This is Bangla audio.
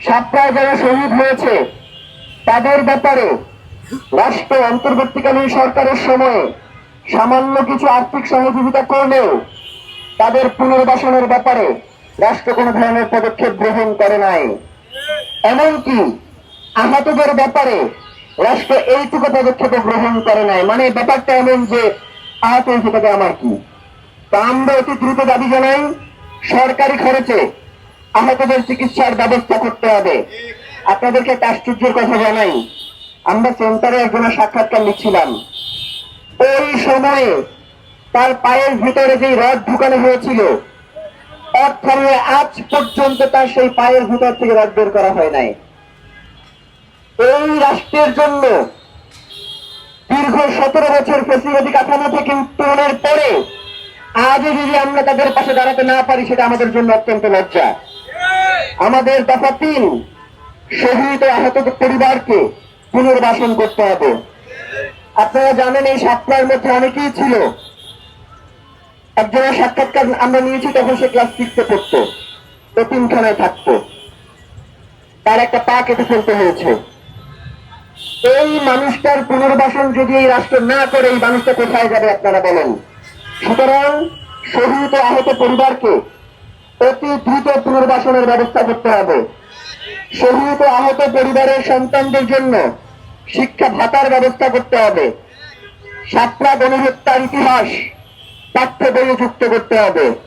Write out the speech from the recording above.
সাতটায় যারা শহীদ হয়েছে তাদের ব্যাপারে রাষ্ট্র অন্তর্বর্তীকালীন সরকারের সময়ে সামান্য কিছু আর্থিক সহযোগিতা করলেও তাদের পুনর্বাসনের ব্যাপারে রাষ্ট্র কোনো ধরনের পদক্ষেপ গ্রহণ করে নাই। এমনকি আহতদের ব্যাপারে রাষ্ট্র এইটুকু পদক্ষেপ গ্রহণ করে নাই। মানে ব্যাপারটা এমন যে আহত হয়েছে তাতে আমার কি। তা আমরা অতি দ্রুত দাবি জানাই, সরকারি খরচে আহতদের চিকিৎসার ব্যবস্থা করতে হবে। আপনাদেরকে একটা আশ্চর্যের কথা জানাই, আমরা সেন্টারে একজনের সাক্ষাৎকার নিচ্ছিলাম, ওই সময়ে তার পায়ের ভিতরে যে রড ঢুকানো হয়েছিল অর্থাৎ আজ পর্যন্ত তার সেই পায়ের ভিতর থেকে রড বের করা হয় নাই। এই রাষ্ট্রের জন্য দীর্ঘ 17 বছর ফ্যাসিলিটি কাঠামো থেকে উত্তরণের পরে আজও যদি আমরা তাদের পাশে দাঁড়াতে না পারি সেটা আমাদের জন্য অত্যন্ত লজ্জা। আমাদের দফা 3, শহীদ ও আহত পরিবারকে পুনর্বাসন করতে হবে। আপনারা জানেন এই সাতটার মধ্যে অনেকেই ছিল, একজনের সাক্ষাৎকার আমরা নিয়েছি তখন সে ক্লাস 6-এ পড়তো, এতিমখানায় থাকতো, তার একটা পা কেটে ফেলতে হয়েছে। এই মানুষটার পুনর্বাসন যদি এই রাষ্ট্র না করে এই মানুষটা কোথায় যাবে আপনারা বলেন? সুতরাং শহীদ ও আহত পরিবারকে অতি দ্রুত পুনর্বাসনের ব্যবস্থা করতে হবে। শহীদ ও আহত পরিবারের সন্তানদের জন্য শিক্ষা ভাতার ব্যবস্থা করতে হবে। সাতটা গণহত্যার ইতিহাস পাঠ্য বইয়ে যুক্ত করতে হবে।